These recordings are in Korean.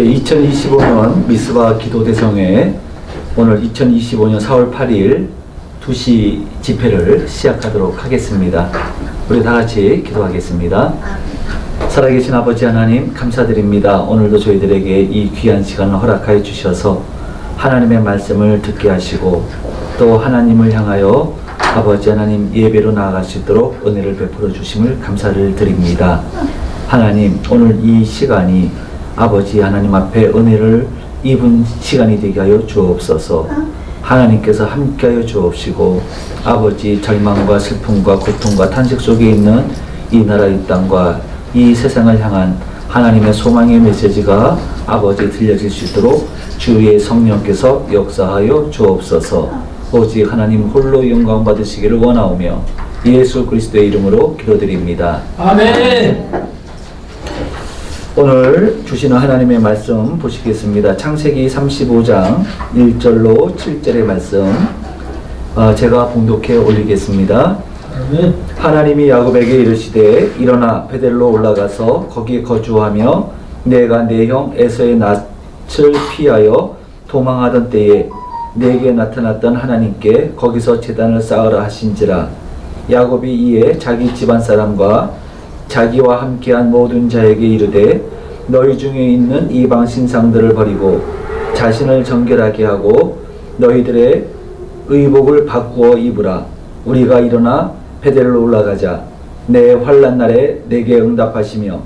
2025년 미스바 기도대성회 오늘 2025년 4월 8일 2시 집회를 시작하도록 하겠습니다. 우리 다 같이 기도하겠습니다. 살아계신 아버지 하나님 감사드립니다. 오늘도 저희들에게 이 귀한 시간을 허락하여 주셔서 하나님의 말씀을 듣게 하시고 또 하나님을 향하여 아버지 하나님 예배로 나아갈 수 있도록 은혜를 베풀어 주심을 감사를 드립니다. 하나님, 오늘 이 시간이 아버지 하나님 앞에 은혜를 입은 시간이 되게 하여 주옵소서. 하나님께서 함께하여 주옵시고 아버지 절망과 슬픔과 고통과 탄식 속에 있는 이 나라 이 땅과 이 세상을 향한 하나님의 소망의 메시지가 아버지 들려질 수 있도록 주의 성령께서 역사하여 주옵소서. 오직 하나님 홀로 영광 받으시기를 원하오며 예수 그리스도의 이름으로 기도드립니다. 아멘. 오늘 주시는 하나님의 말씀 보시겠습니다. 창세기 35장 1절로 7절의 말씀 제가 봉독해 올리겠습니다. 하나님이 야곱에게 이르시되 일어나 베델로 올라가서 거기에 거주하며 내가 내 형 에서의 낯을 피하여 도망하던 때에 내게 나타났던 하나님께 거기서 제단을 쌓으라 하신지라. 야곱이 이에 자기 집안 사람과 자기와 함께한 모든 자에게 이르되 너희 중에 있는 이방 신상들을 버리고 자신을 정결하게 하고 너희들의 의복을 바꾸어 입으라. 우리가 일어나 베델로 올라가자. 내 환난 날에 내게 응답하시며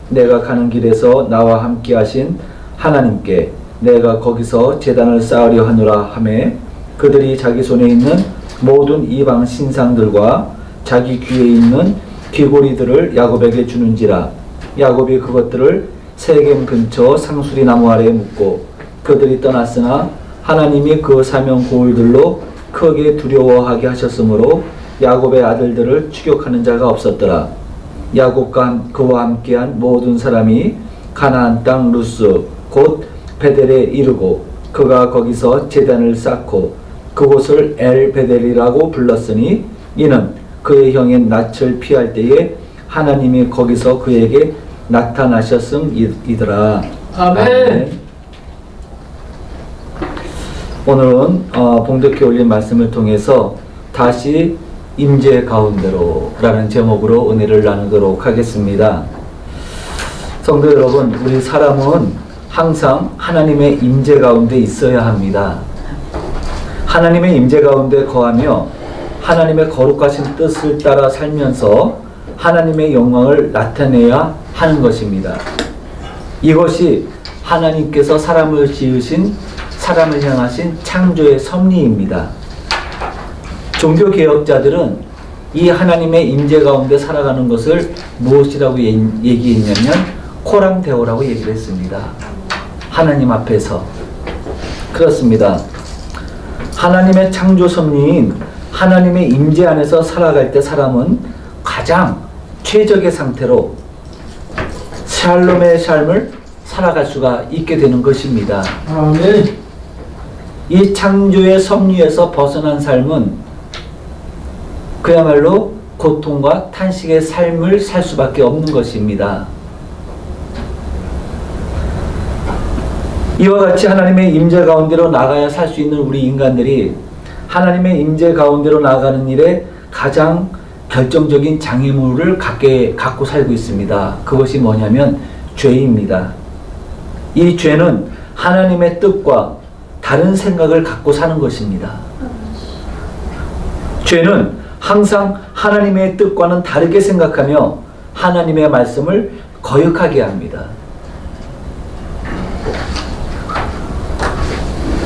내가 가는 길에서 나와 함께 하신 하나님께 내가 거기서 제단을 쌓으려 하노라 하매 그들이 자기 손에 있는 모든 이방 신상들과 자기 귀에 있는 귀고리들을 야곱에게 주는지라. 야곱이 그것들을 세겜 근처 상수리 나무 아래에 묻고 그들이 떠났으나 하나님이 그 사명 고울들로 크게 두려워하게 하셨으므로 야곱의 아들들을 추격하는 자가 없었더라. 야곱과 그와 함께한 모든 사람이 가나안 땅 루스 곧 베델에 이르고 그가 거기서 제단을 쌓고 그곳을 엘 베델이라고 불렀으니 이는 그의 형의 낯을 피할 때에 하나님이 거기서 그에게 나타나셨음이더라. 아멘. 오늘은 봉독해 올린 말씀을 통해서 다시 임재 가운데로 라는 제목으로 은혜를 나누도록 하겠습니다. 성도 여러분, 우리 사람은 항상 하나님의 임재 가운데 있어야 합니다. 하나님의 임재 가운데 거하며 하나님의 거룩하신 뜻을 따라 살면서 하나님의 영광을 나타내야 하는 것입니다. 이것이 하나님께서 사람을 지으신 사람을 향하신 창조의 섭리입니다. 종교개혁자들은 이 하나님의 임재 가운데 살아가는 것을 무엇이라고 얘기했냐면 코람데오라고 얘기를 했습니다. 하나님 앞에서. 그렇습니다. 하나님의 창조 섭리인 하나님의 임재 안에서 살아갈 때 사람은 가장 최적의 상태로 샬롬의 삶을 살아갈 수가 있게 되는 것입니다. 아멘. 이 창조의 섭리에서 벗어난 삶은 그야말로 고통과 탄식의 삶을 살 수밖에 없는 것입니다. 이와 같이 하나님의 임재 가운데로 나가야 살 수 있는 우리 인간들이 하나님의 임재 가운데로 나가는 일에 가장 결정적인 장애물을 갖고 살고 있습니다. 그것이 뭐냐면 죄입니다. 이 죄는 하나님의 뜻과 다른 생각을 갖고 사는 것입니다. 죄는 항상 하나님의 뜻과는 다르게 생각하며 하나님의 말씀을 거역하게 합니다.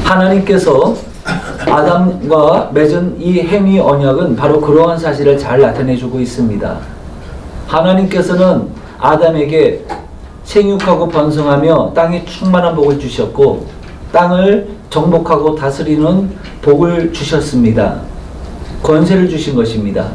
하나님께서 아담과 맺은 이 행위 언약은 바로 그러한 사실을 잘 나타내주고 있습니다. 하나님께서는 아담에게 생육하고 번성하며 땅에 충만한 복을 주셨고 땅을 정복하고 다스리는 복을 주셨습니다. 권세를 주신 것입니다.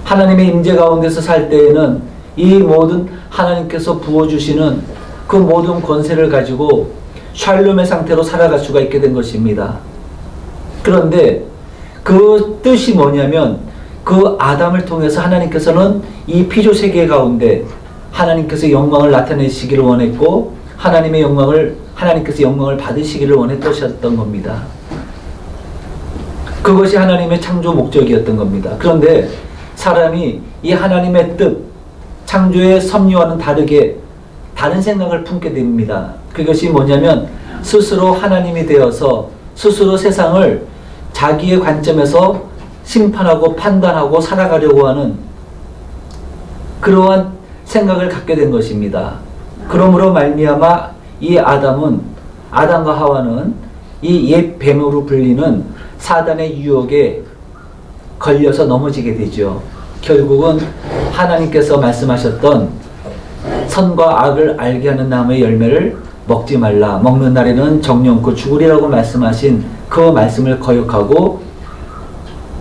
하나님의 임재 가운데서 살 때에는 이 모든 하나님께서 부어주시는 그 모든 권세를 가지고 샬롬의 상태로 살아갈 수가 있게 된 것입니다. 그런데 그 뜻이 뭐냐면 그 아담을 통해서 하나님께서는 이 피조 세계 가운데 하나님께서 영광을 나타내시기를 원했고 하나님께서 영광을 받으시기를 원했던 겁니다. 그것이 하나님의 창조 목적이었던 겁니다. 그런데 사람이 이 하나님의 뜻, 창조의 섭리와는 다르게 다른 생각을 품게 됩니다. 그것이 뭐냐면 스스로 하나님이 되어서 스스로 세상을 자기의 관점에서 심판하고 판단하고 살아가려고 하는 그러한 생각을 갖게 된 것입니다. 그러므로 말미암아 이 아담과 하와는 이 옛 뱀으로 불리는 사단의 유혹에 걸려서 넘어지게 되죠. 결국은 하나님께서 말씀하셨던 선과 악을 알게 하는 나무의 열매를 먹지 말라. 먹는 날에는 정령코 죽으리라고 말씀하신 그 말씀을 거역하고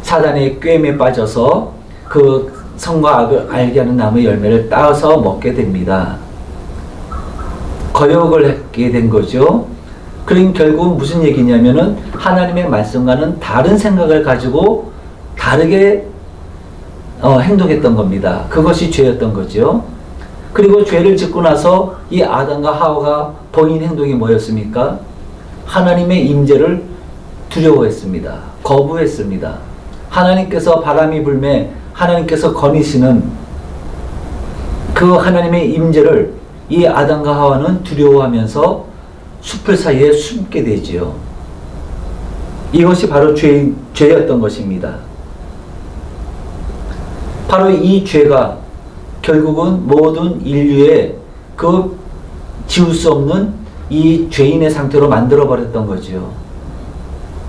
사단의 꾀임에 빠져서 그 선과 악을 알게 하는 나무의 열매를 따서 먹게 됩니다. 거역을 하게 된 거죠. 그럼 결국 무슨 얘기냐면은 하나님의 말씀과는 다른 생각을 가지고 다르게 행동했던 겁니다. 그것이 죄였던 거죠. 그리고 죄를 짓고 나서 이 아담과 하와가 본인 행동이 뭐였습니까? 하나님의 임재를 두려워했습니다. 거부했습니다. 하나님께서 바람이 불매 하나님께서 거니시는 그 하나님의 임재를 이 아담과 하와는 두려워하면서 숲을 사이에 숨게 되지요. 이것이 바로 죄였던 것입니다. 바로 이 죄가 결국은 모든 인류의 그 지울 수 없는 이 죄인의 상태로 만들어 버렸던 거죠.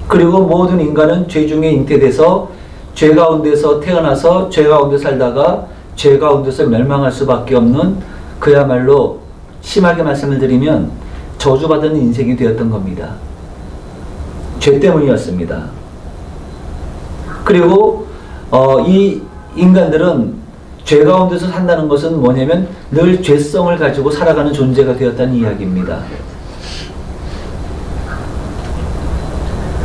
그리고 모든 인간은 죄 중에 잉태돼서 죄 가운데서 태어나서 죄 가운데 살다가 죄 가운데서 멸망할 수밖에 없는 그야말로 심하게 말씀을 드리면 저주받은 인생이 되었던 겁니다. 죄 때문이었습니다. 그리고 이 인간들은 죄 가운데서 산다는 것은 뭐냐면 늘 죄성을 가지고 살아가는 존재가 되었다는 이야기입니다.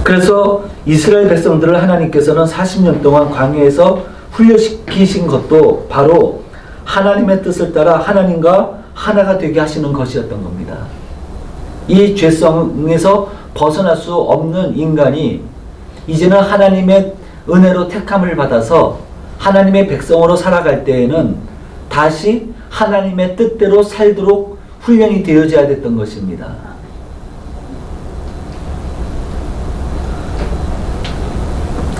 그래서 이스라엘 백성들을 하나님께서는 40년 동안 광야에서 훈련시키신 것도 바로 하나님의 뜻을 따라 하나님과 하나가 되게 하시는 것이었던 겁니다. 이 죄성에서 벗어날 수 없는 인간이 이제는 하나님의 은혜로 택함을 받아서 하나님의 백성으로 살아갈 때에는 다시 하나님의 뜻대로 살도록 훈련이 되어져야 됐던 것입니다.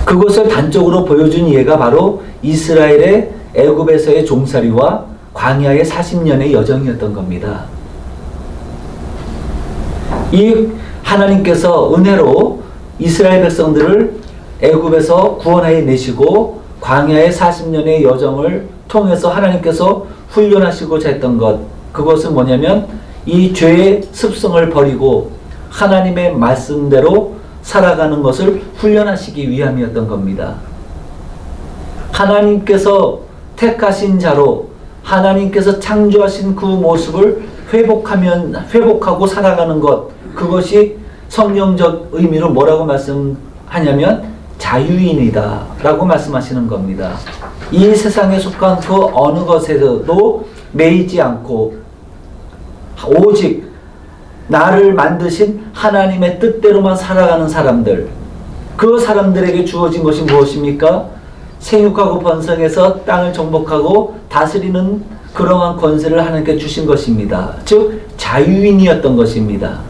그것을 단적으로 보여준 예가 바로 이스라엘의 애굽에서의 종살이와 광야의 40년의 여정이었던 겁니다. 이 하나님께서 은혜로 이스라엘 백성들을 애굽에서 구원하여 내시고 광야의 40년의 여정을 통해서 하나님께서 훈련하시고자 했던 것, 그것은 뭐냐면 이 죄의 습성을 버리고 하나님의 말씀대로 살아가는 것을 훈련하시기 위함이었던 겁니다. 하나님께서 택하신 자로 하나님께서 창조하신 그 모습을 회복하고 살아가는 것, 그것이 성경적 의미로 뭐라고 말씀하냐면 자유인이다 라고 말씀하시는 겁니다. 이 세상에 속한 그 어느 것에도 매이지 않고 오직 나를 만드신 하나님의 뜻대로만 살아가는 사람들, 그 사람들에게 주어진 것이 무엇입니까? 생육하고 번성해서 땅을 정복하고 다스리는 그러한 권세를 하나님께 주신 것입니다. 즉 자유인이었던 것입니다.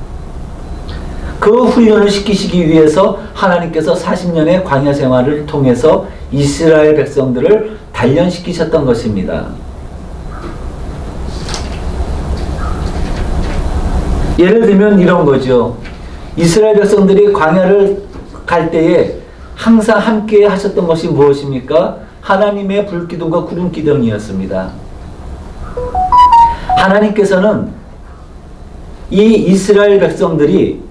그 훈련을 시키시기 위해서 하나님께서 40년의 광야 생활을 통해서 이스라엘 백성들을 단련시키셨던 것입니다. 예를 들면 이런 거죠. 이스라엘 백성들이 광야를 갈 때에 항상 함께 하셨던 것이 무엇입니까? 하나님의 불기둥과 구름기둥이었습니다. 하나님께서는 이 이스라엘 백성들이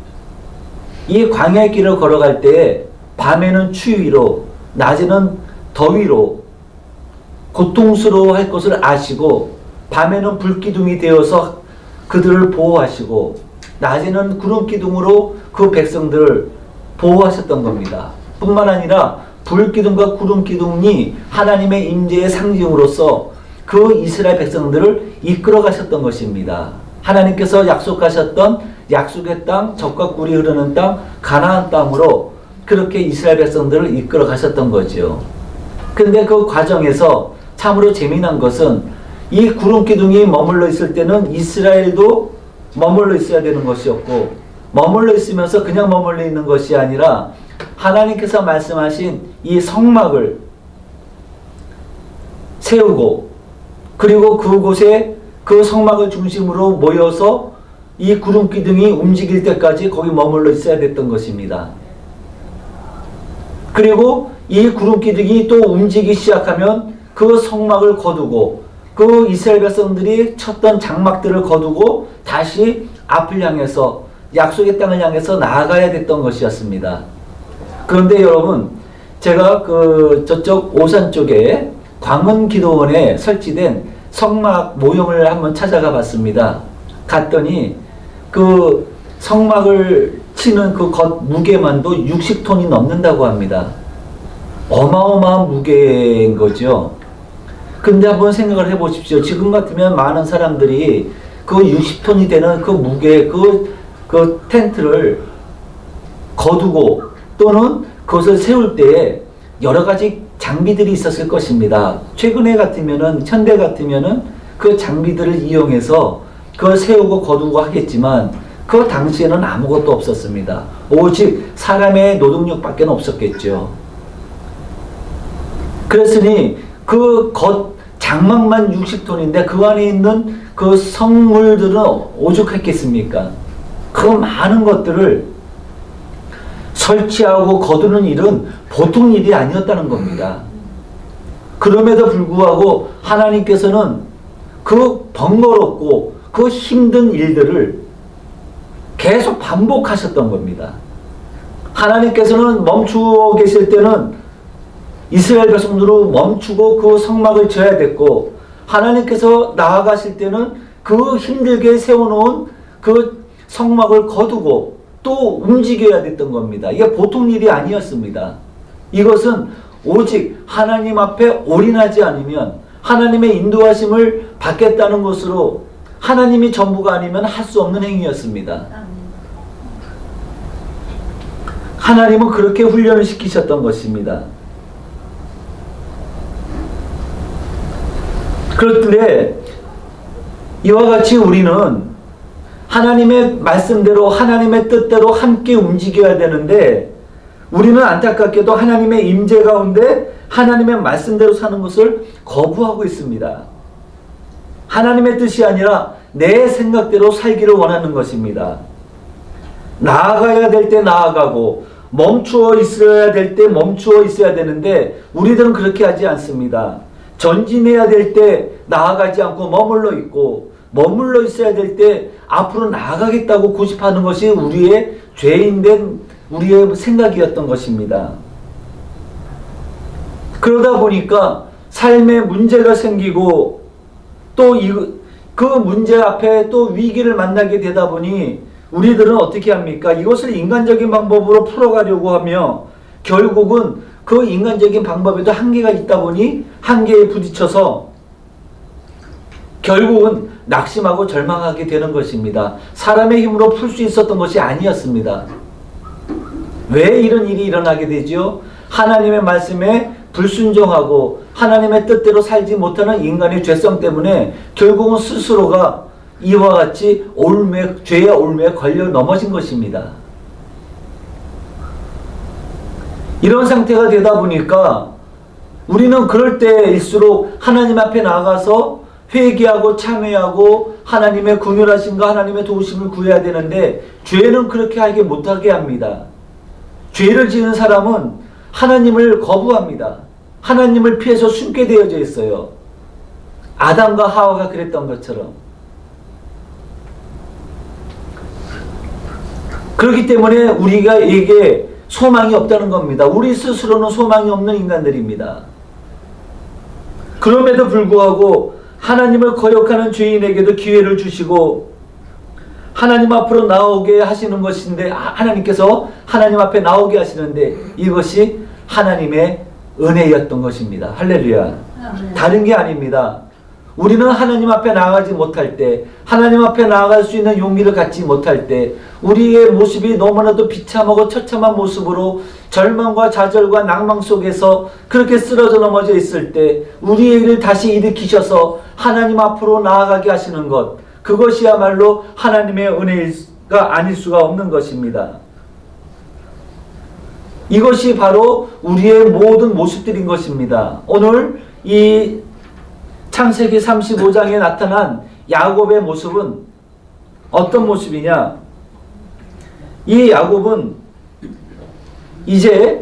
이 광야의 길을 걸어갈 때에 밤에는 추위로 낮에는 더위로 고통스러워할 것을 아시고 밤에는 불기둥이 되어서 그들을 보호하시고 낮에는 구름기둥으로 그 백성들을 보호하셨던 겁니다. 뿐만 아니라 불기둥과 구름기둥이 하나님의 임재의 상징으로서 그 이스라엘 백성들을 이끌어 가셨던 것입니다. 하나님께서 약속하셨던 약속의 땅, 젖과 꿀이 흐르는 땅, 가나안 땅으로 그렇게 이스라엘 백성들을 이끌어 가셨던 거죠. 근데 그 과정에서 참으로 재미난 것은 이 구름 기둥이 머물러 있을 때는 이스라엘도 머물러 있어야 되는 것이었고, 머물러 있으면서 그냥 머물러 있는 것이 아니라 하나님께서 말씀하신 이 성막을 세우고, 그리고 그곳에 그 성막을 중심으로 모여서 이 구름 기둥이 움직일 때까지 거기 머물러 있어야 됐던 것입니다. 그리고 이 구름 기둥이 또 움직이기 시작하면 그 성막을 거두고 그 이스라엘 백성들이 쳤던 장막들을 거두고 다시 앞을 향해서 약속의 땅을 향해서 나아가야 됐던 것이었습니다. 그런데 여러분, 제가 저쪽 오산 쪽에 광운기도원에 설치된 성막 모형을 한번 찾아가 봤습니다. 갔더니 그 성막을 치는 그 겉 무게만도 60톤이 넘는다고 합니다. 어마어마한 무게인 거죠. 근데 한번 생각을 해 보십시오. 지금 같으면 많은 사람들이 그 60톤이 되는 그 무게, 그 텐트를 거두고 또는 그것을 세울 때에 여러 가지 장비들이 있었을 것입니다. 최근에 같으면은, 현대 같으면은 그 장비들을 이용해서 그걸 세우고 거두고 하겠지만 그 당시에는 아무것도 없었습니다. 오직 사람의 노동력밖에 없었겠죠. 그랬으니 그 장막만 60톤인데 그 안에 있는 그 성물들은 오죽했겠습니까? 그 많은 것들을 설치하고 거두는 일은 보통 일이 아니었다는 겁니다. 그럼에도 불구하고 하나님께서는 그 번거롭고 그 힘든 일들을 계속 반복하셨던 겁니다. 하나님께서는 멈추어 계실 때는 이스라엘 백성들로 멈추고 그 성막을 지어야 됐고, 하나님께서 나아가실 때는 그 힘들게 세워놓은 그 성막을 거두고 또 움직여야 됐던 겁니다. 이게 보통 일이 아니었습니다. 이것은 오직 하나님 앞에 올인하지 않으면, 하나님의 인도하심을 받겠다는 것으로 하나님이 전부가 아니면 할 수 없는 행위였습니다. 하나님은 그렇게 훈련을 시키셨던 것입니다. 그런데 이와 같이 우리는 하나님의 말씀대로, 하나님의 뜻대로 함께 움직여야 되는데, 우리는 안타깝게도 하나님의 임재 가운데 하나님의 말씀대로 사는 것을 거부하고 있습니다. 하나님의 뜻이 아니라 내 생각대로 살기를 원하는 것입니다. 나아가야 될 때 나아가고 멈추어 있어야 될 때 멈추어 있어야 되는데 우리들은 그렇게 하지 않습니다. 전진해야 될 때 나아가지 않고 머물러 있고, 머물러 있어야 될 때 앞으로 나아가겠다고 고집하는 것이 우리의 죄인된 우리의 생각이었던 것입니다. 그러다 보니까 삶에 문제가 생기고 또 그 문제 앞에 또 위기를 만나게 되다 보니 우리들은 어떻게 합니까? 이것을 인간적인 방법으로 풀어가려고 하며 결국은 그 인간적인 방법에도 한계가 있다 보니 한계에 부딪혀서 결국은 낙심하고 절망하게 되는 것입니다. 사람의 힘으로 풀 수 있었던 것이 아니었습니다. 왜 이런 일이 일어나게 되죠? 하나님의 말씀에 불순종하고 하나님의 뜻대로 살지 못하는 인간의 죄성 때문에 결국은 스스로가 이와 같이 죄의 올무에 걸려 넘어진 것입니다. 이런 상태가 되다 보니까 우리는 그럴 때일수록 하나님 앞에 나가서 회개하고 참회하고 하나님의 긍휼하심과 하나님의 도우심을 구해야 되는데, 죄는 그렇게 하게 못하게 합니다. 죄를 지은 사람은 하나님을 거부합니다. 하나님을 피해서 숨게 되어져 있어요. 아담과 하와가 그랬던 것처럼. 그렇기 때문에 우리에게 소망이 없다는 겁니다. 우리 스스로는 소망이 없는 인간들입니다. 그럼에도 불구하고 하나님을 거역하는 죄인에게도 기회를 주시고 하나님 앞으로 나오게 하시는 것인데, 하나님께서 하나님 앞에 나오게 하시는데 이것이 하나님의 은혜였던 것입니다. 할렐루야. 다른 게 아닙니다. 우리는 하나님 앞에 나아가지 못할 때, 하나님 앞에 나아갈 수 있는 용기를 갖지 못할 때, 우리의 모습이 너무나도 비참하고 처참한 모습으로 절망과 좌절과 낭망 속에서 그렇게 쓰러져 넘어져 있을 때 우리의 일을 다시 일으키셔서 하나님 앞으로 나아가게 하시는 것, 그것이야말로 하나님의 은혜가 아닐 수가 없는 것입니다. 이것이 바로 우리의 모든 모습들인 것입니다. 오늘 이 창세기 35장에 나타난 야곱의 모습은 어떤 모습이냐? 이 야곱은 이제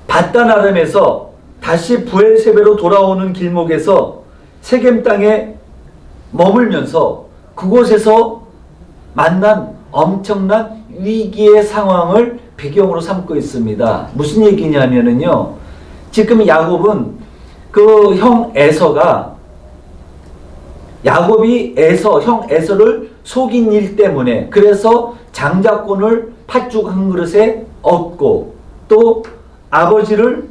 밧단 아람에서 다시 브엘세베로 돌아오는 길목에서 세겜 땅에 머물면서 그곳에서 만난 엄청난 위기의 상황을 배경으로 삼고 있습니다. 무슨 얘기냐면요, 지금 야곱은 그 형 에서가, 야곱이 형 에서를 속인 일 때문에, 그래서 장자권을 팥죽 한 그릇에 얻고 또 아버지를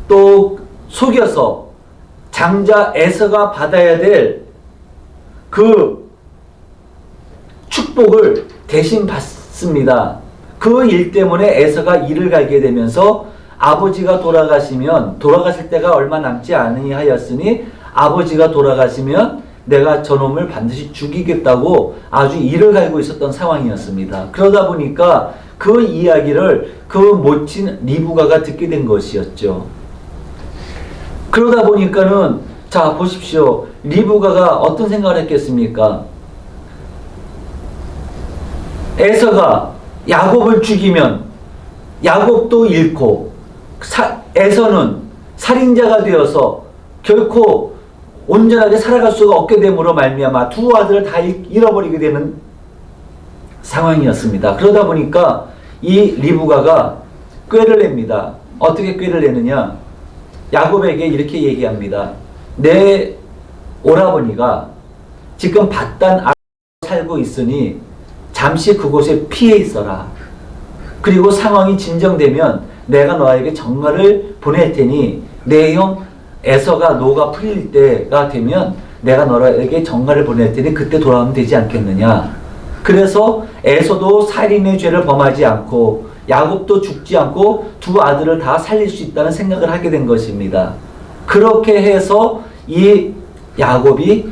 또 속여서 장자 에서가 받아야 될 그 축복을 대신 받습니다. 그 일 때문에 에서가 일을 갈게 되면서 아버지가 돌아가실 때가 얼마 남지 아니하였으니 아버지가 돌아가시면 내가 저놈을 반드시 죽이겠다고 아주 이를 갈고 있었던 상황이었습니다. 그러다 보니까 그 이야기를 그 모친 리브가가 듣게 된 것이었죠. 그러다 보니까는, 자 보십시오, 리브가가 어떤 생각을 했겠습니까? 에서가 야곱을 죽이면 야곱도 잃고 에서는 살인자가 되어서 결코 온전하게 살아갈 수가 없게 됨으로 말미암아 두 아들을 다 잃어버리게 되는 상황이었습니다. 그러다 보니까 이 리브가가 꾀를 냅니다. 어떻게 꾀를 내느냐? 야곱에게 이렇게 얘기합니다. 내 오라버니가 지금 밧단 아래에 살고 있으니 잠시 그곳에 피해 있어라. 그리고 상황이 진정되면 내가 너에게 전가를 보낼 테니 내 형 에서가 노가 풀릴 때가 되면 내가 너에게 전가를 보낼 테니 그때 돌아오면 되지 않겠느냐. 그래서 에서도 살인의 죄를 범하지 않고 야곱도 죽지 않고 두 아들을 다 살릴 수 있다는 생각을 하게 된 것입니다. 그렇게 해서 이 야곱이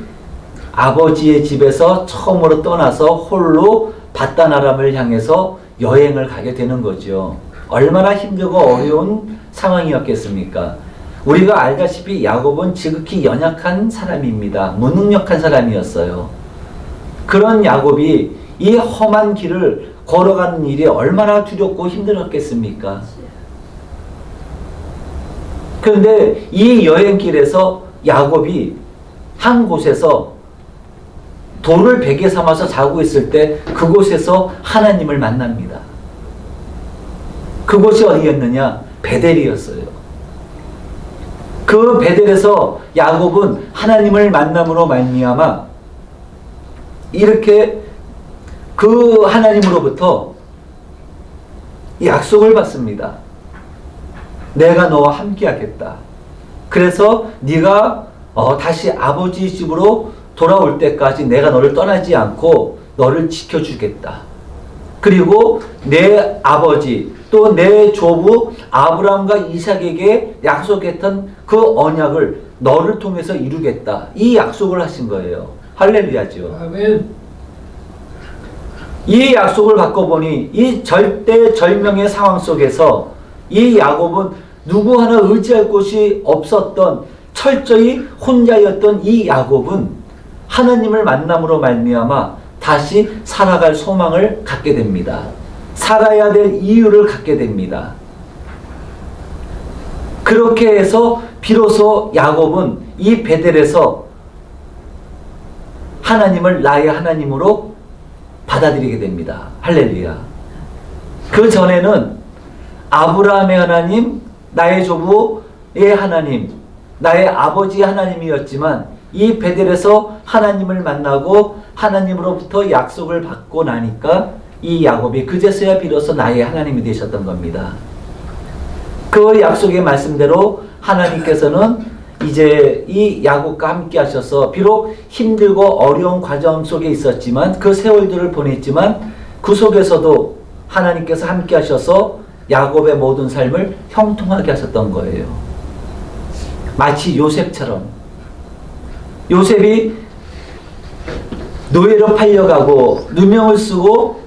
아버지의 집에서 처음으로 떠나서 홀로 밧단 아람을 향해서 여행을 가게 되는 거죠. 얼마나 힘들고 어려운 상황이었겠습니까? 우리가 알다시피 야곱은 지극히 연약한 사람입니다. 무능력한 사람이었어요. 그런 야곱이 이 험한 길을 걸어가는 일이 얼마나 두렵고 힘들었겠습니까? 그런데 이 여행길에서 야곱이 한 곳에서 돌을 베개 삼아서 자고 있을 때 그곳에서 하나님을 만납니다. 그곳이 어디였느냐? 베델이었어요. 그 베델에서 야곱은 하나님을 만남으로 말미암아 이렇게 그 하나님으로부터 약속을 받습니다. 내가 너와 함께 하겠다. 그래서 네가 다시 아버지 집으로 돌아올 때까지 내가 너를 떠나지 않고 너를 지켜주겠다. 그리고 내 아버지 또 내 조부 아브라함과 이삭에게 약속했던 그 언약을 너를 통해서 이루겠다. 이 약속을 하신 거예요. 할렐루야죠. 아멘. 이 약속을 받고 보니 이 절대절명의 상황 속에서 이 야곱은 누구 하나 의지할 곳이 없었던 철저히 혼자였던 이 야곱은 하나님을 만남으로 말미암아 다시 살아갈 소망을 갖게 됩니다. 살아야 될 이유를 갖게 됩니다. 그렇게 해서 비로소 야곱은 이 베델에서 하나님을 나의 하나님으로 받아들이게 됩니다. 할렐루야. 그 전에는 아브라함의 하나님, 나의 조부의 하나님, 나의 아버지의 하나님이었지만 이 베델에서 하나님을 만나고 하나님으로부터 약속을 받고 나니까 이 야곱이 그제서야 비로소 나의 하나님이 되셨던 겁니다. 그 약속의 말씀대로 하나님께서는 이제 이 야곱과 함께 하셔서 비록 힘들고 어려운 과정 속에 있었지만 그 세월들을 보냈지만 그 속에서도 하나님께서 함께 하셔서 야곱의 모든 삶을 형통하게 하셨던 거예요. 마치 요셉처럼 요셉이 노예로 팔려가고 누명을 쓰고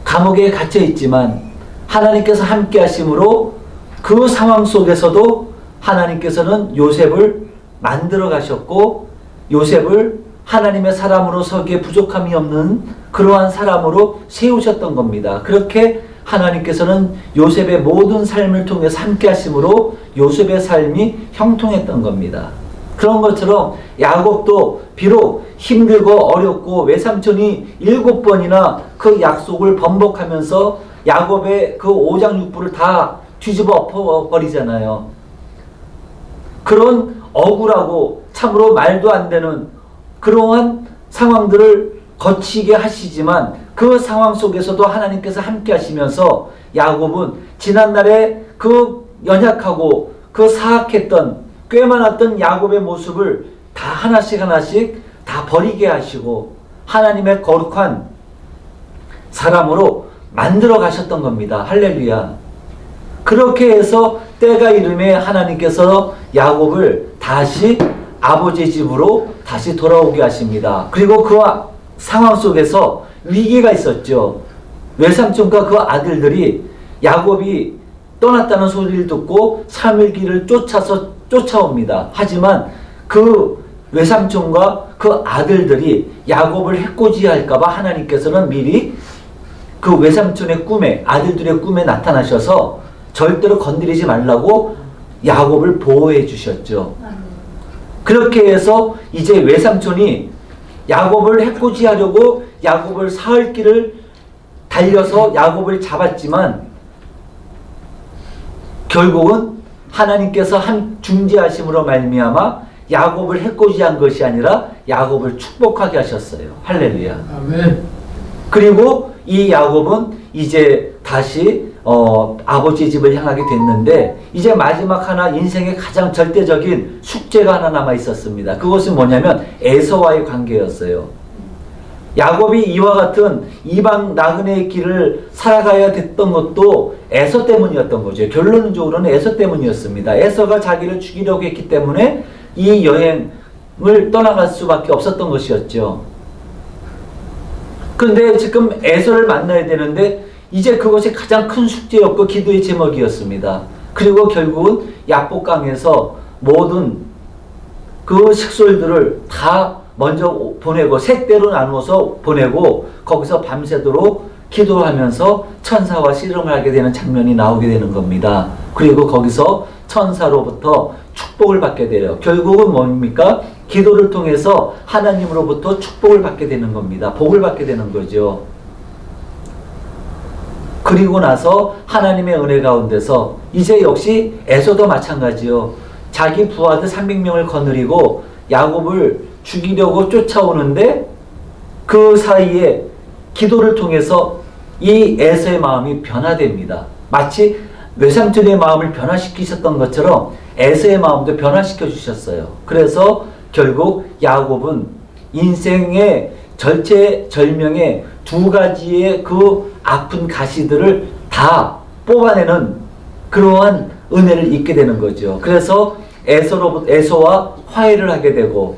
감옥에 갇혀 있지만 하나님께서 함께 하심으로 그 상황 속에서도 하나님께서는 요셉을 만들어 가셨고 요셉을 하나님의 사람으로 서기에 부족함이 없는 그러한 사람으로 세우셨던 겁니다. 그렇게 하나님께서는 요셉의 모든 삶을 통해서 함께 하심으로 요셉의 삶이 형통했던 겁니다. 그런 것처럼 야곱도 비록 힘들고 어렵고 외삼촌이 7번이나 그 약속을 번복하면서 야곱의 그 5장 6부를 다 뒤집어 엎어버리잖아요. 그런 억울하고 참으로 말도 안 되는 그러한 상황들을 거치게 하시지만 그 상황 속에서도 하나님께서 함께 하시면서 야곱은 지난날에 그 연약하고 그 사악했던 꽤 많았던 야곱의 모습을 다 하나씩 하나씩 다 버리게 하시고 하나님의 거룩한 사람으로 만들어 가셨던 겁니다. 할렐루야. 그렇게 해서 때가 이름에 하나님께서 야곱을 다시 아버지 집으로 다시 돌아오게 하십니다. 그리고 그 상황 속에서 위기가 있었죠. 외삼촌과 그 아들들이 야곱이 떠났다는 소리를 듣고 3일 길을 쫓아옵니다. 하지만 그 외삼촌과 그 아들들이 야곱을 해코지할까봐 하나님께서는 미리 그 외삼촌의 꿈에 아들들의 꿈에 나타나셔서 절대로 건드리지 말라고 야곱을 보호해 주셨죠. 그렇게 해서 이제 외삼촌이 야곱을 해코지하려고 야곱을 사흘 길을 달려서 야곱을 잡았지만 결국은 하나님께서 중재하심으로 말미암아 야곱을 해코지한 것이 아니라 야곱을 축복하게 하셨어요. 할렐루야. 아멘. 그리고 이 야곱은 이제 다시 아버지 집을 향하게 됐는데 이제 마지막 하나 인생의 가장 절대적인 숙제가 하나 남아 있었습니다. 그것은 뭐냐면 에서와의 관계였어요. 야곱이 이와 같은 이방 나그네의 길을 살아가야 됐던 것도 에서 때문이었던 거죠. 결론적으로는 에서 때문이었습니다. 에서가 자기를 죽이려고 했기 때문에 이 여행을 떠나갈 수밖에 없었던 것이었죠. 그런데 지금 에서를 만나야 되는데 이제 그것이 가장 큰 숙제였고 기도의 제목이었습니다. 그리고 결국은 야복강에서 모든 그 식솔들을 다 먼저 보내고 셋대로 나누어서 보내고 거기서 밤새도록 기도하면서 천사와 씨름을 하게 되는 장면이 나오게 되는 겁니다. 그리고 거기서 천사로부터 축복을 받게 돼요. 결국은 뭡니까? 기도를 통해서 하나님으로부터 축복을 받게 되는 겁니다. 복을 받게 되는 거죠. 그리고 나서 하나님의 은혜 가운데서 이제 역시 에서도 마찬가지요. 자기 부하들 300명을 거느리고 야곱을 죽이려고 쫓아오는데 그 사이에 기도를 통해서 이 에서의 마음이 변화됩니다. 마치 외삼촌의 마음을 변화시키셨던 것처럼 에서의 마음도 변화시켜 주셨어요. 그래서 결국 야곱은 인생의 절체절명의 두 가지의 그 아픈 가시들을 다 뽑아내는 그러한 은혜를 입게 되는 거죠. 그래서 에서와 화해를 하게 되고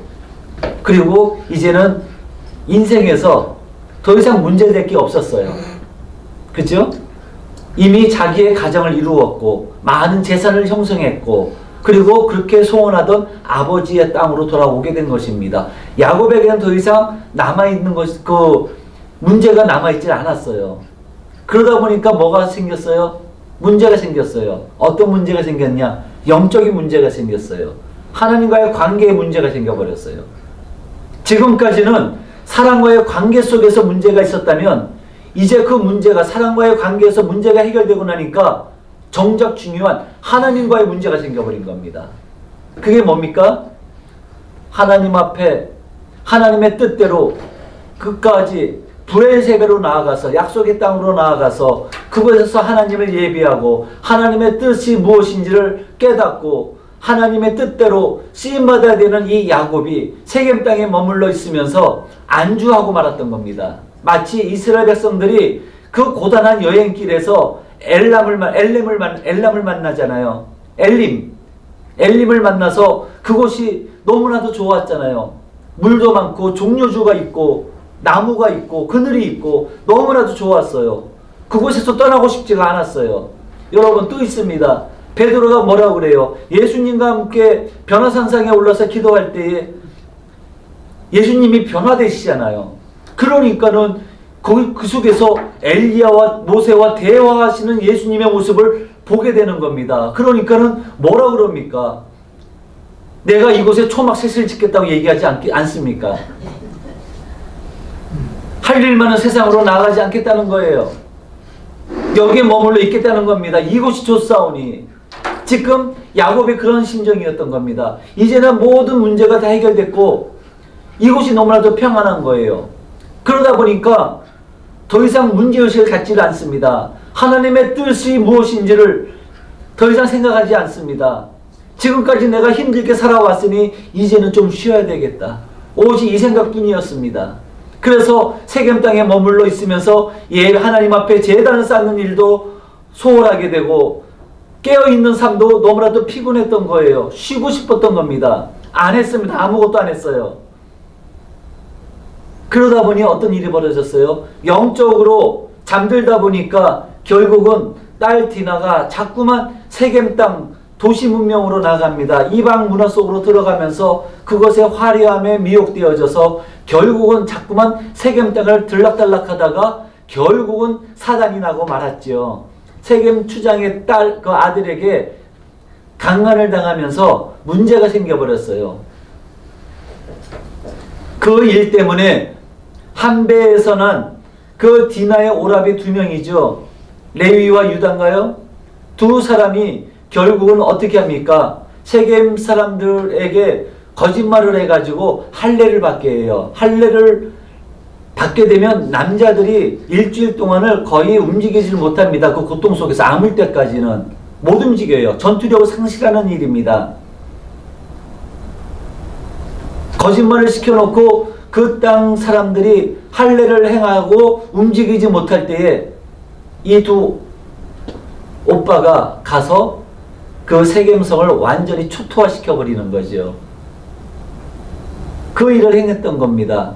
그리고 이제는 인생에서 더 이상 문제될 게 없었어요. 그죠? 이미 자기의 가정을 이루었고 많은 재산을 형성했고 그리고 그렇게 소원하던 아버지의 땅으로 돌아오게 된 것입니다. 야곱에게는 더 이상 남아있는 문제가 남아있질 않았어요. 그러다 보니까 뭐가 생겼어요? 문제가 생겼어요. 어떤 문제가 생겼냐? 영적인 문제가 생겼어요. 하나님과의 관계에 문제가 생겨버렸어요. 지금까지는 사랑과의 관계 속에서 문제가 있었다면 이제 그 문제가 사랑과의 관계에서 문제가 해결되고 나니까 정작 중요한 하나님과의 문제가 생겨버린 겁니다. 그게 뭡니까? 하나님 앞에 하나님의 뜻대로 끝까지 불의 세배로 나아가서 약속의 땅으로 나아가서 그곳에서 하나님을 예비하고 하나님의 뜻이 무엇인지를 깨닫고 하나님의 뜻대로 쓰임받아야 되는 이 야곱이 세겜 땅에 머물러 있으면서 안주하고 말았던 겁니다. 마치 이스라엘 백성들이 그 고단한 여행길에서 엘람을 만나잖아요. 엘림을 만나서 그곳이 너무나도 좋았잖아요. 물도 많고 종려주가 있고 나무가 있고 그늘이 있고 너무나도 좋았어요. 그곳에서 떠나고 싶지가 않았어요. 여러분 또 있습니다. 베드로가 뭐라고 그래요? 예수님과 함께 변화산상에 올라서 기도할 때에 예수님이 변화되시잖아요. 그러니까는 그 속에서 엘리야와 모세와 대화하시는 예수님의 모습을 보게 되는 겁니다. 그러니까는 뭐라 그럽니까? 내가 이곳에 초막 셋을 짓겠다고 얘기하지 않습니까? 할 일만은 세상으로 나가지 않겠다는 거예요. 여기에 머물러 있겠다는 겁니다. 이곳이 좋사오니. 지금 야곱의 그런 심정이었던 겁니다. 이제는 모든 문제가 다 해결됐고 이곳이 너무나도 평안한 거예요. 그러다 보니까 더 이상 문제의식을 갖지를 않습니다. 하나님의 뜻이 무엇인지를 더 이상 생각하지 않습니다. 지금까지 내가 힘들게 살아왔으니 이제는 좀 쉬어야 되겠다. 오직 이 생각뿐이었습니다. 그래서 세겜 땅에 머물러 있으면서 하나님 앞에 제단을 쌓는 일도 소홀하게 되고 깨어있는 삶도 너무나도 피곤했던 거예요. 쉬고 싶었던 겁니다. 안 했습니다. 아무것도 안 했어요. 그러다 보니 어떤 일이 벌어졌어요? 영적으로 잠들다 보니까 결국은 딸 디나가 자꾸만 세겜 땅 도시 문명으로 나갑니다. 이방 문화 속으로 들어가면서 그것의 화려함에 미혹되어져서 결국은 자꾸만 세겜 땅을 들락달락하다가 결국은 사단이 나고 말았죠. 세겜 추장의 딸 그 아들에게 강간을 당하면서 문제가 생겨버렸어요. 그 일 때문에 한 배에서 난 그 디나의 오라비 2명이죠. 레위와 유다인가요? 두 사람이 결국은 어떻게 합니까? 세겜 사람들에게 거짓말을 해가지고 할례를 받게 해요. 할례를 받게 되면 남자들이 일주일 동안을 거의 움직이질 못합니다. 그 고통 속에서 아물 때까지는 못 움직여요. 전투력을 상실하는 일입니다. 거짓말을 시켜놓고 그 땅 사람들이 할례를 행하고 움직이지 못할 때에 이 두 오빠가 가서 그 세겜성을 완전히 초토화시켜버리는 거죠. 그 일을 행했던 겁니다.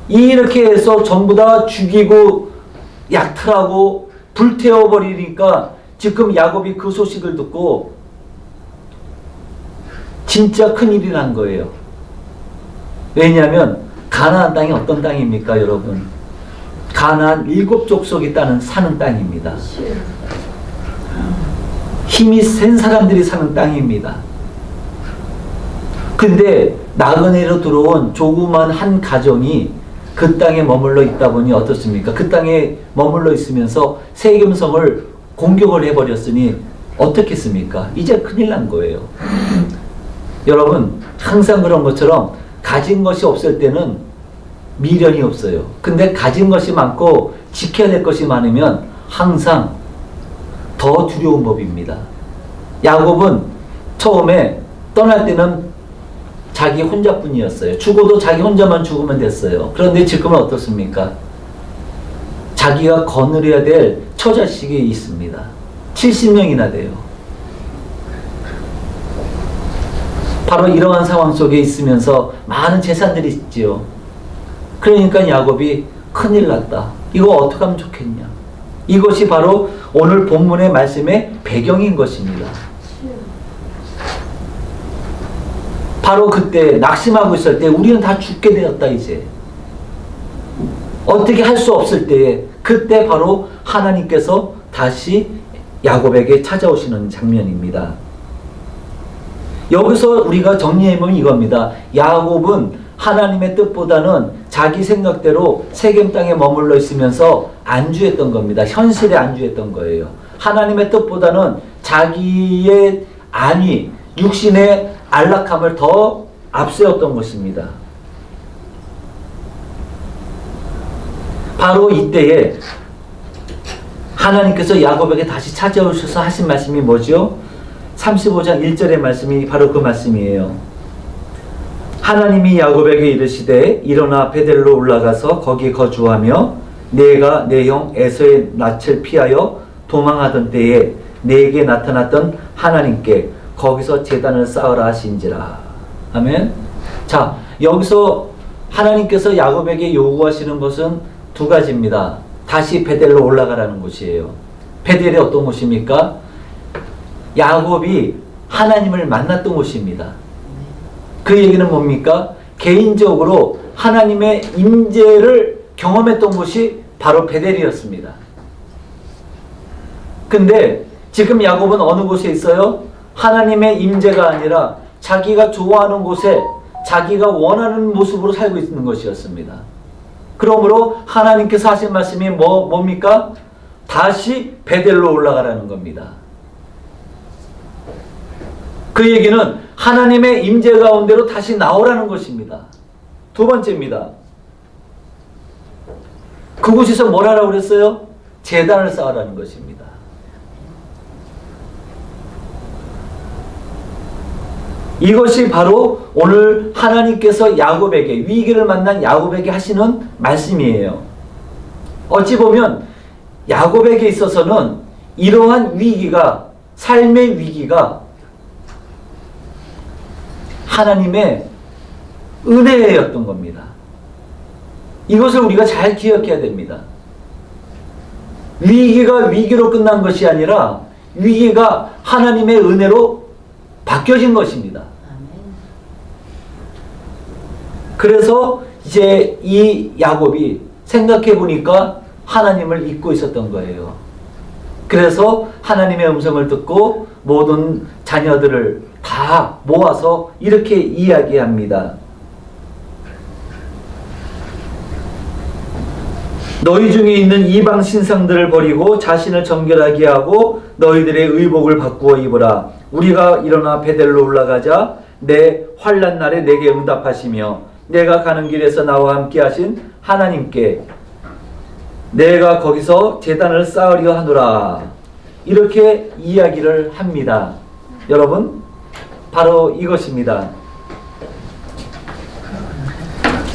이렇게 해서 전부 다 죽이고 약탈하고 불태워버리니까 지금 야곱이 그 소식을 듣고 진짜 큰일이 난 거예요. 왜냐하면 가나안 땅이 어떤 땅입니까, 여러분? 가나안 7족속이 사는 땅입니다. 힘이 센 사람들이 사는 땅입니다. 근데 나그네로 들어온 조그만 한 가정이 그 땅에 머물러 있다 보니 어떻습니까? 그 땅에 머물러 있으면서 세겜성을 공격을 해버렸으니 어떻겠습니까? 이제 큰일 난 거예요. 여러분 항상 그런 것처럼 가진 것이 없을 때는 미련이 없어요. 근데 가진 것이 많고 지켜야 될 것이 많으면 항상 더 두려운 법입니다. 야곱은 처음에 떠날 때는 자기 혼자뿐이었어요. 죽어도 자기 혼자만 죽으면 됐어요. 그런데 지금은 어떻습니까? 자기가 거느려야 될 처자식이 있습니다. 70명이나 돼요. 바로 이러한 상황 속에 있으면서 많은 재산들이 있지요. 그러니까 야곱이 큰일 났다. 이거 어떻게 하면 좋겠냐. 이것이 바로 오늘 본문의 말씀의 배경인 것입니다. 바로 그때 낙심하고 있을 때 우리는 다 죽게 되었다 이제. 어떻게 할 수 없을 때에 그때 바로 하나님께서 다시 야곱에게 찾아오시는 장면입니다. 여기서 우리가 정리해보면 이겁니다. 야곱은 하나님의 뜻보다는 자기 생각대로 세겜 땅에 머물러 있으면서 안주했던 겁니다. 현실에 안주했던 거예요. 하나님의 뜻보다는 자기의 안위, 육신의 안락함을 더 앞세웠던 것입니다. 바로 이때에 하나님께서 야곱에게 다시 찾아오셔서 하신 말씀이 뭐죠? 35장 1절의 말씀이 바로 그 말씀이에요. 하나님이 야곱에게 이르시되 일어나 베델로 올라가서 거기 거주하며 내가 내 형 에서의 낯을 피하여 도망하던 때에 내게 나타났던 하나님께 거기서 제단을 쌓으라 하신지라. 아멘. 자, 여기서 하나님께서 야곱에게 요구하시는 것은 두 가지입니다. 다시 베델로 올라가라는 곳이에요. 베델이 어떤 곳입니까? 야곱이 하나님을 만났던 곳입니다. 그 얘기는 뭡니까? 개인적으로 하나님의 임재를 경험했던 곳이 바로 베델이었습니다. 근데 지금 야곱은 어느 곳에 있어요? 하나님의 임재가 아니라 자기가 좋아하는 곳에 자기가 원하는 모습으로 살고 있는 것이었습니다. 그러므로 하나님께서 하신 말씀이 뭡니까? 다시 베델로 올라가라는 겁니다. 그 얘기는 하나님의 임재 가운데로 다시 나오라는 것입니다. 두 번째입니다. 그곳에서 뭘 하라고 그랬어요? 제단을 쌓으라는 것입니다. 이것이 바로 오늘 하나님께서 야곱에게, 위기를 만난 야곱에게 하시는 말씀이에요. 어찌 보면 야곱에게 있어서는 이러한 위기가, 삶의 위기가 하나님의 은혜였던 겁니다. 이것을 우리가 잘 기억해야 됩니다. 위기가 위기로 끝난 것이 아니라 위기가 하나님의 은혜로 바뀌어진 것입니다. 그래서 이제 이 야곱이 생각해 보니까 하나님을 잊고 있었던 거예요. 그래서 하나님의 음성을 듣고 모든 자녀들을 다 모아서 이렇게 이야기합니다. 너희 중에 있는 이방 신상들을 버리고 자신을 정결하게 하고 너희들의 의복을 바꾸어 입으라. 우리가 일어나 베델로 올라가자. 내 환난 날에 내게 응답하시며 내가 가는 길에서 나와 함께 하신 하나님께 내가 거기서 제단을 쌓으려 하노라. 이렇게 이야기를 합니다. 여러분, 바로 이것입니다.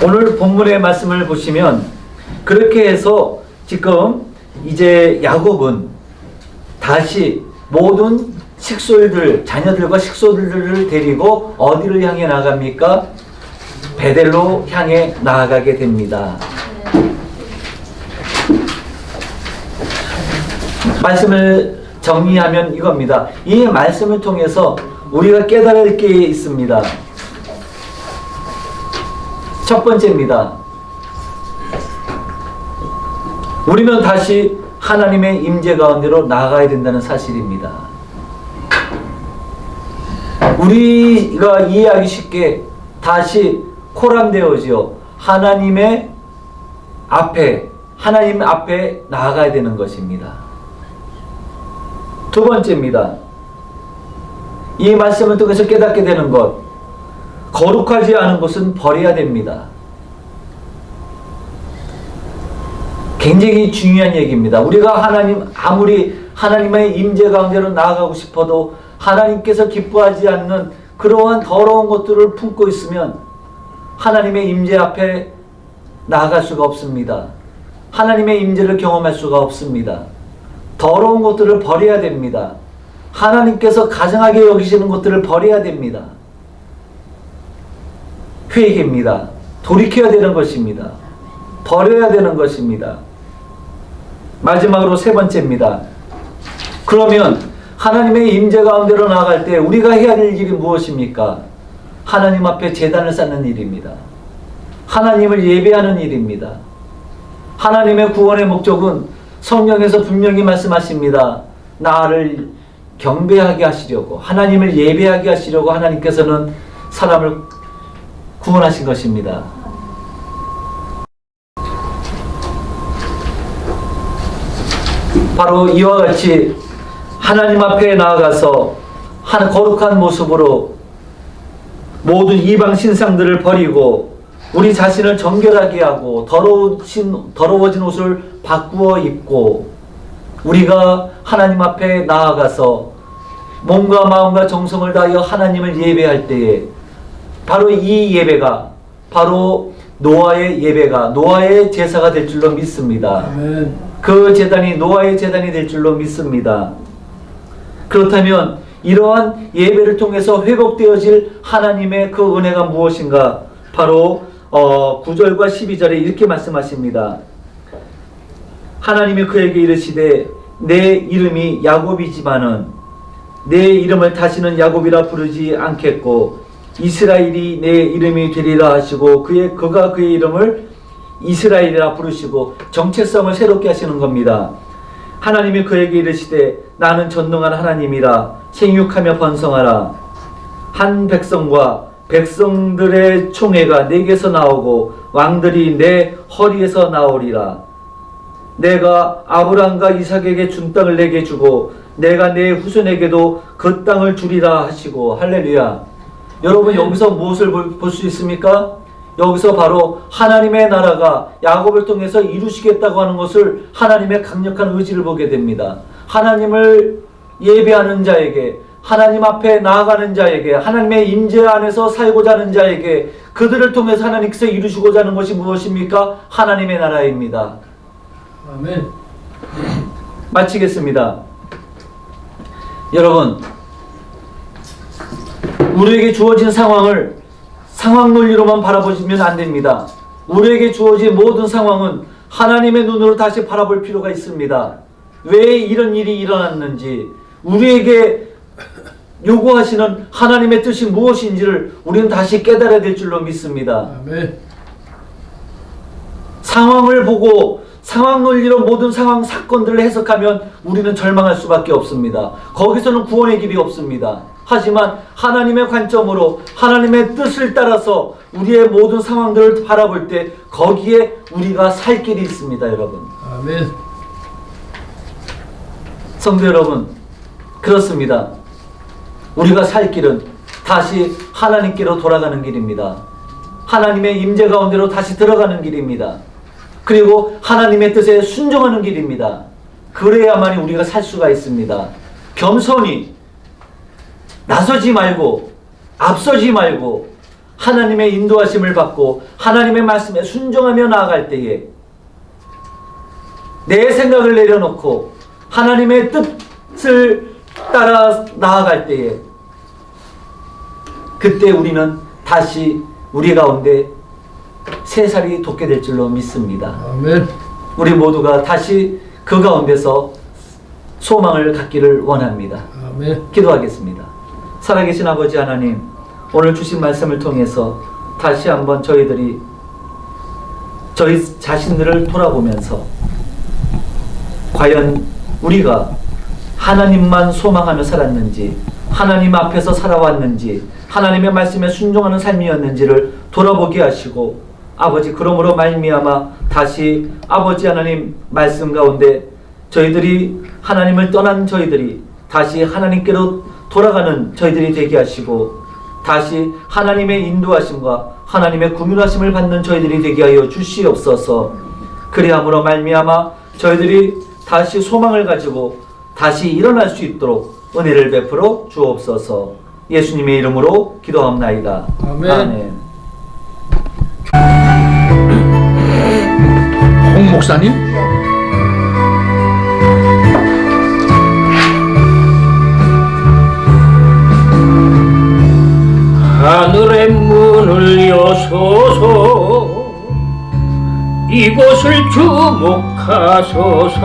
오늘 본문의 말씀을 보시면 그렇게 해서 지금 이제 야곱은 다시 모든 식솔들, 자녀들과 식솔들을 데리고 어디를 향해 나갑니까? 베델로 향해 나아가게 됩니다. 말씀을 정리하면 이겁니다. 이 말씀을 통해서 우리가 깨달을 게 있습니다. 첫 번째입니다. 우리는 다시 하나님의 임재 가운데로 나아가야 된다는 사실입니다. 우리가 이해하기 쉽게 다시 코람되어지어 하나님 앞에 나아가야 되는 것입니다. 두 번째입니다. 이 말씀을 통해서 깨닫게 되는 것, 거룩하지 않은 것은 버려야 됩니다. 굉장히 중요한 얘기입니다. 우리가 아무리 하나님의 임재 가운데로 나아가고 싶어도 하나님께서 기뻐하지 않는 그러한 더러운 것들을 품고 있으면 하나님의 임재 앞에 나아갈 수가 없습니다. 하나님의 임재를 경험할 수가 없습니다. 더러운 것들을 버려야 됩니다. 하나님께서 가증하게 여기시는 것들을 버려야 됩니다. 회개입니다. 돌이켜야 되는 것입니다. 버려야 되는 것입니다. 마지막으로 세 번째입니다. 그러면 하나님의 임재 가운데로 나아갈 때 우리가 해야 될 일이 무엇입니까? 하나님 앞에 제단을 쌓는 일입니다. 하나님을 예배하는 일입니다. 하나님의 구원의 목적은 성경에서 분명히 말씀하십니다. 나를 경배하게 하시려고, 하나님을 예배하게 하시려고 하나님께서는 사람을 구원하신 것입니다. 바로 이와 같이 하나님 앞에 나아가서 거룩한 모습으로 모든 이방 신상들을 버리고 우리 자신을 정결하게 하고 더러워진 옷을 바꾸어 입고 우리가 하나님 앞에 나아가서 몸과 마음과 정성을 다하여 하나님을 예배할 때에 바로 이 예배가 바로 노아의 예배가 노아의 제사가 될 줄로 믿습니다. 아멘. 그 제단이 노아의 제단이 될 줄로 믿습니다. 그렇다면 이러한 예배를 통해서 회복되어질 하나님의 그 은혜가 무엇인가? 바로 9절과 12절에 이렇게 말씀하십니다. 하나님이 그에게 이르시되 내 이름이 야곱이지만은 내 이름을 다시는 야곱이라 부르지 않겠고 이스라엘이 내 이름이 되리라 하시고 그가 그의 이름을 이스라엘이라 부르시고 정체성을 새롭게 하시는 겁니다. 하나님이 그에게 이르시되 나는 전능한 하나님이라 생육하며 번성하라. 한 백성과 백성들의 총회가 내게서 나오고 왕들이 내 허리에서 나오리라. 내가 아브람과 이삭에게 준 땅을 내게 주고 내가 내 후손에게도 그 땅을 주리라 하시고. 할렐루야. 여러분 여기서 무엇을 볼 수 있습니까? 여기서 바로 하나님의 나라가 야곱을 통해서 이루시겠다고 하는 것을 하나님의 강력한 의지를 보게 됩니다. 하나님을 예배하는 자에게, 하나님 앞에 나아가는 자에게, 하나님의 임재 안에서 살고자 하는 자에게 그들을 통해서 하나님께서 이루시고자 하는 것이 무엇입니까? 하나님의 나라입니다. 아멘. 마치겠습니다. 여러분, 우리에게 주어진 상황을 상황 논리로만 바라보시면 안 됩니다. 우리에게 주어진 모든 상황은 하나님의 눈으로 다시 바라볼 필요가 있습니다. 왜 이런 일이 일어났는지, 우리에게 요구하시는 하나님의 뜻이 무엇인지를 우리는 다시 깨달아야 될 줄로 믿습니다. 아멘. 상황을 보고 상황 논리로 모든 상황 사건들을 해석하면 우리는 절망할 수밖에 없습니다. 거기서는 구원의 길이 없습니다. 하지만 하나님의 관점으로 하나님의 뜻을 따라서 우리의 모든 상황들을 바라볼 때 거기에 우리가 살 길이 있습니다. 여러분. 아멘. 성도 여러분, 그렇습니다. 우리가 살 길은 다시 하나님께로 돌아가는 길입니다. 하나님의 임재 가운데로 다시 들어가는 길입니다. 그리고 하나님의 뜻에 순종하는 길입니다. 그래야만이 우리가 살 수가 있습니다. 겸손히 나서지 말고 앞서지 말고 하나님의 인도하심을 받고 하나님의 말씀에 순종하며 나아갈 때에 내 생각을 내려놓고 하나님의 뜻을 따라 나아갈 때에 그때 우리는 다시 우리 가운데 새살이 돋게 될 줄로 믿습니다. 아멘. 우리 모두가 다시 그 가운데서 소망을 갖기를 원합니다. 아멘. 기도하겠습니다. 살아계신 아버지 하나님, 오늘 주신 말씀을 통해서 다시 한번 저희 자신들을 돌아보면서 과연 우리가 하나님만 소망하며 살았는지, 하나님 앞에서 살아왔는지, 하나님의 말씀에 순종하는 삶이었는지를 돌아보게 하시고, 아버지, 그러므로 말미암아 다시 아버지 하나님 말씀 가운데 저희들이 하나님을 떠난 저희들이 다시 하나님께로 돌아가는 저희들이 되게 하시고, 다시 하나님의 인도하심과 하나님의 구원하심을 받는 저희들이 되게 하여 주시옵소서. 그리함으로 말미암아 저희들이 다시 소망을 가지고 다시 일어날 수 있도록 은혜를 베풀어 주옵소서. 예수님의 이름으로 기도합나이다. 아멘. 아멘. 홍 목사님? 하늘의 문을 여소서 이곳을 주목하소서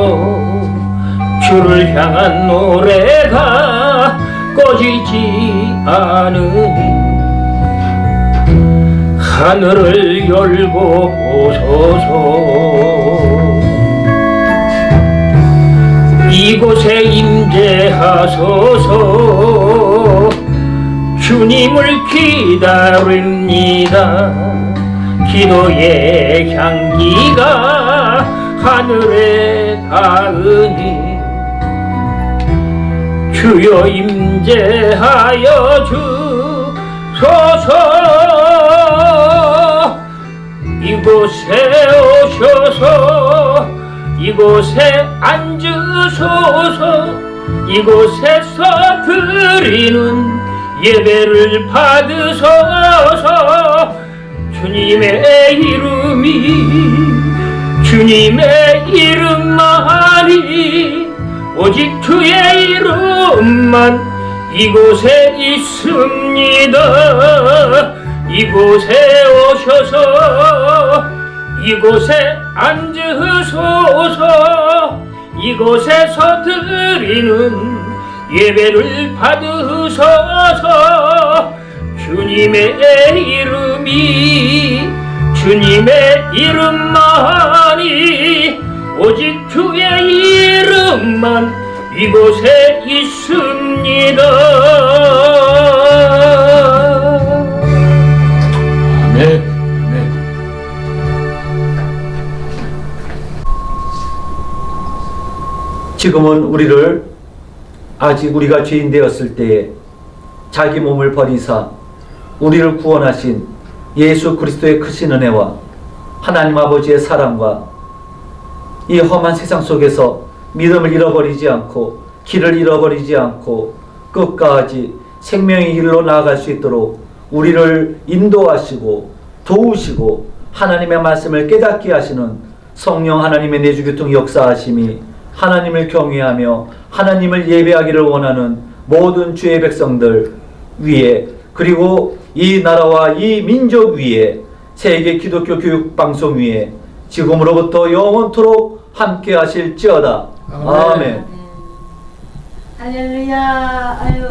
주를 향한 노래가 꺼지지 않으니 하늘을 열고 보소서 이곳에 임재하소서 주님을 기다립니다. 기도의 향기가 하늘에 닿으니 주여 임재하여 주소서. 이곳에 오셔서 이곳에 앉으소서. 이곳에서 드리는 예배를 받으소서. 주님의 이름만이 오직 주의 이름만 이곳에 있습니다. 이곳에 오셔서 이곳에 앉으소서. 이곳에서 드리는 예배를 받으소서. 주님의 이름만이 오직 주의 이름만 이곳에 있습니다. 아멘. 아멘. 지금은 우리를 아직 우리가 죄인 되었을 때에 자기 몸을 버리사 우리를 구원하신 예수 그리스도의 크신 은혜와 하나님 아버지의 사랑과 이 험한 세상 속에서 믿음을 잃어버리지 않고 길을 잃어버리지 않고 끝까지 생명의 길로 나아갈 수 있도록 우리를 인도하시고 도우시고 하나님의 말씀을 깨닫게 하시는 성령 하나님의 내주교통 역사하심이 하나님을 경외하며 하나님을 예배하기를 원하는 모든 주의 백성들 위에 그리고 이 나라와 이 민족 위에 세계 기독교 교육 방송 위에 지금으로부터 영원토록 함께 하실지어다. 아멘. 할렐루야. 아유.